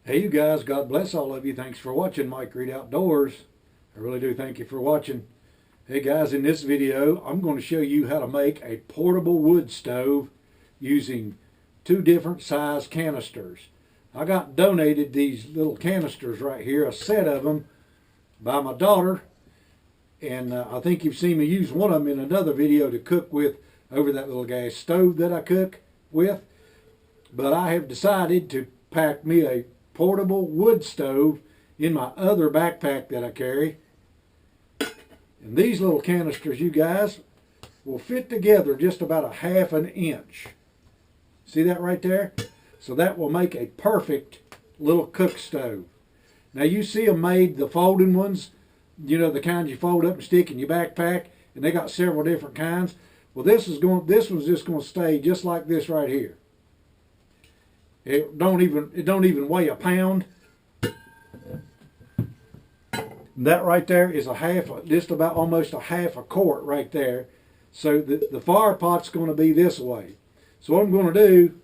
Hey you guys, God bless all of you. Thanks for watching Mike Reed Outdoors. I really do thank you for watching. Hey guys, in this video I'm going to show you how to make a portable wood stove using two different size canisters. I got donated these little canisters right here, a set of them, by my daughter, and I think you've seen me use one of them in another video to cook with over that little gas stove that I cook with. But I have decided to pack me a portable wood stove in my other backpack that I carry. And these little canisters, you guys, will fit together just about a half an inch. See that right there? So that will make a perfect little cook stove. Now you see them made, the folding ones, you know, the kinds you fold up and stick in your backpack, and they got several different kinds. Well, this one's just going to stay just like this right here. It don't even weigh a pound. That right there is just about almost a half a quart right there. So the fire pot's going to be this way. So what I'm going to do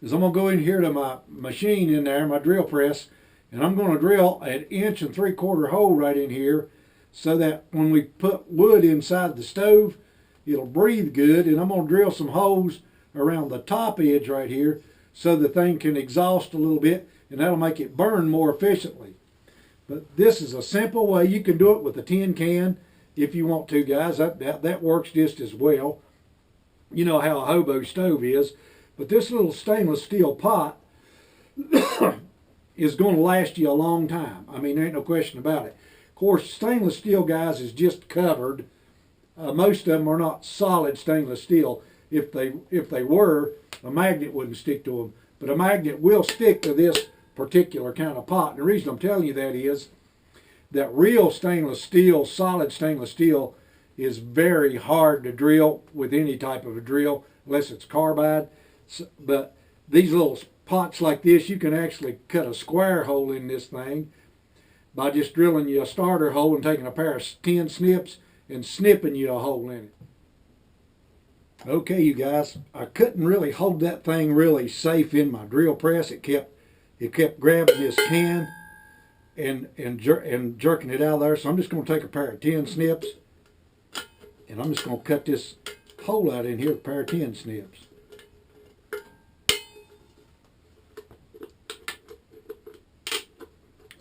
is I'm going to go in here to my machine in there, my drill press, and I'm going to drill an 1 3/4 hole right in here so that when we put wood inside the stove, it'll breathe good. And I'm going to drill some holes around the top edge right here so the thing can exhaust a little bit, and that'll make it burn more efficiently. But this is a simple way. You can do it with a tin can if you want to, guys. That works just as well. You know how a hobo stove is. But this little stainless steel pot is going to last you a long time. I mean, there ain't no question about it. Of course, stainless steel, guys, is just covered. Most of them are not solid stainless steel. If they were, a magnet wouldn't stick to them. But a magnet will stick to this particular kind of pot. And the reason I'm telling you that is that real stainless steel, solid stainless steel, is very hard to drill with any type of a drill, unless it's carbide. But these little pots like this, you can actually cut a square hole in this thing by just drilling you a starter hole and taking a pair of tin snips and snipping you a hole in it. Okay, you guys, I couldn't really hold that thing really safe in my drill press. It kept grabbing this can and jerking it out of there. So I'm just going to take a pair of tin snips, and I'm just going to cut this hole out in here with a pair of tin snips.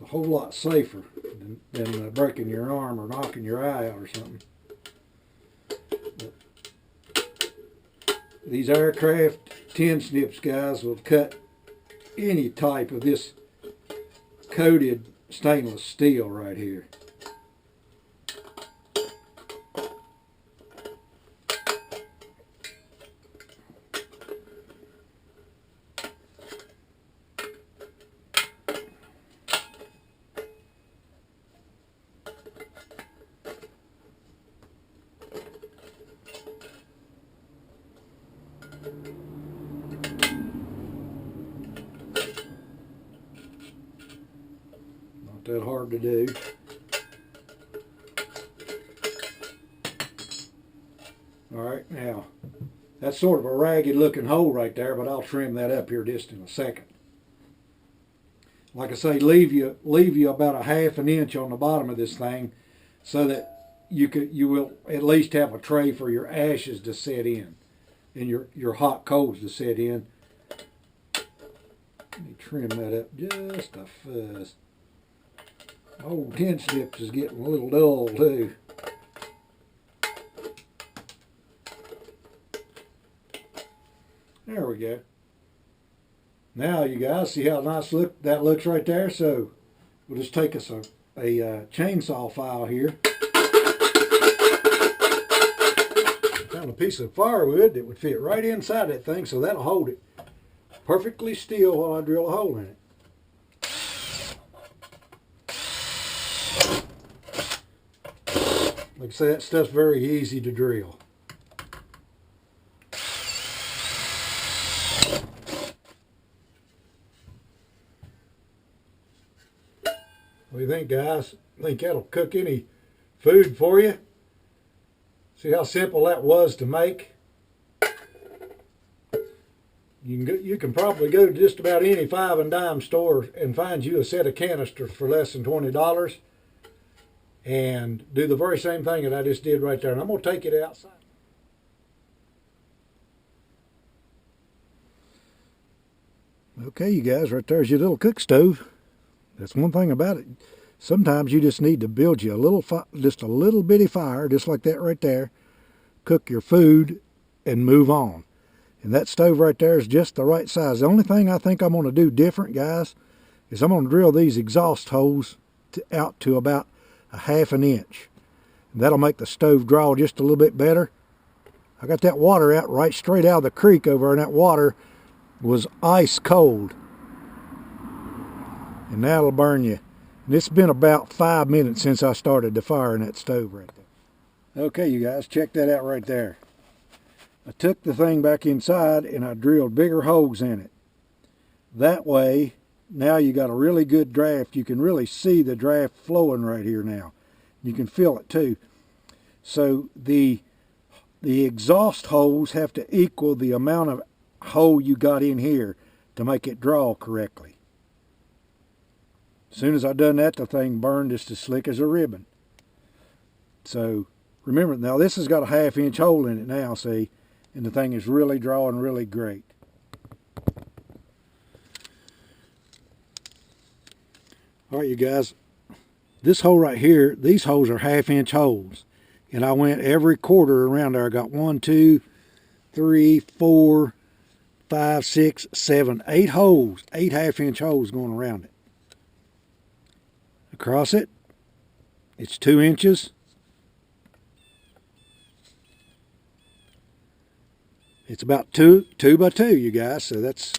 A whole lot safer than breaking your arm or knocking your eye out or something. These aircraft tin snips, guys, will cut any type of this coated stainless steel right here. Not that hard to do. Alright, now that's sort of a ragged looking hole right there, but I'll trim that up here just in a second. Like I say, leave you about a half an inch on the bottom of this thing so that you will at least have a tray for your ashes to set in and your hot coals to set in. Let me trim that up just a fuzz. Old tin snips is getting a little dull too. There we go. Now you guys see how nice that looks right there. So we'll just take us a chainsaw file here. Found a piece of firewood that would fit right inside that thing, so that'll hold it perfectly still while I drill a hole in it. Like I say, that stuff's very easy to drill. What do you think, guys? Think that'll cook any food for you? See how simple that was to make? You can probably go to just about any 5 and dime store and find you a set of canisters for less than $20 and do the very same thing that I just did right there. And I'm going to take it outside. Okay, you guys, right there's your little cook stove. That's one thing about it. Sometimes you just need to build you a little, just a little bitty fire, just like that right there. Cook your food and move on. And that stove right there is just the right size. The only thing I think I'm going to do different, guys, is I'm going to drill these exhaust holes out to about a 1/2 inch. And that'll make the stove draw just a little bit better. I got that water out right straight out of the creek over, and that water was ice cold. And that'll burn you. And it's been about 5 minutes since I started the fire in that stove right there. Okay, you guys, check that out right there. I took the thing back inside and I drilled bigger holes in it. That way, now you got a really good draft. You can really see the draft flowing right here now. You can feel it too. So the exhaust holes have to equal the amount of hole you got in here to make it draw correctly. As soon as I done that, the thing burned just as slick as a ribbon. So remember, now this has got a 1/2 inch hole in it now, see? And the thing is really drawing really great. All right, you guys, this hole right here, these holes are 1/2 inch holes. And I went every quarter around there. I got 1, 2, 3, 4, 5, 6, 7, 8 holes, 8 1/2 inch holes going around it. Across it, it's 2 inches. It's about 2 by 2, you guys. So that's,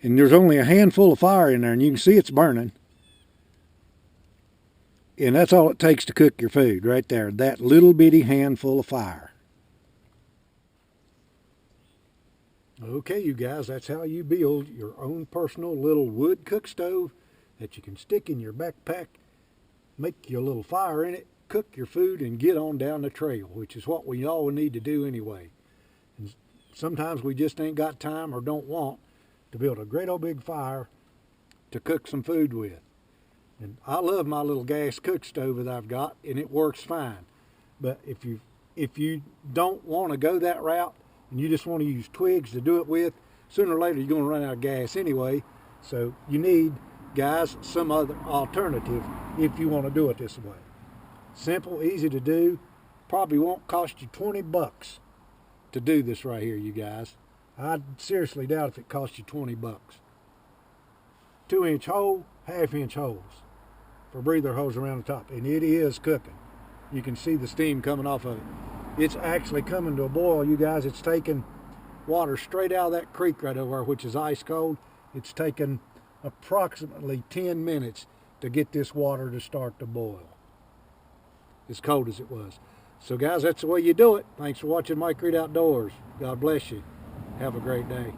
and there's only a handful of fire in there, and you can see it's burning. And that's all it takes to cook your food right there. That little bitty handful of fire. Okay, you guys, that's how you build your own personal little wood cook stove that you can stick in your backpack, make your little fire in it, cook your food, and get on down the trail, which is what we all need to do anyway. And sometimes we just ain't got time or don't want to build a great old big fire to cook some food with. And I love my little gas cook stove that I've got, and it works fine. But if you don't want to go that route and you just want to use twigs to do it with, sooner or later you're going to run out of gas anyway. So you need, guys, some other alternative if you want to do it this way. Simple, easy to do. Probably won't cost you 20 bucks to do this right here, you guys. I seriously doubt if it costs you 20 bucks. 2 inch hole, 1/2 inch holes for breather hose around the top. And it is cooking. You can see the steam coming off of it. It's actually coming to a boil, you guys. It's taking water straight out of that creek right over there, which is ice cold. It's taken approximately 10 minutes to get this water to start to boil. As cold as it was. So guys, that's the way you do it. Thanks for watching Mike Reed Outdoors. God bless you. Have a great day.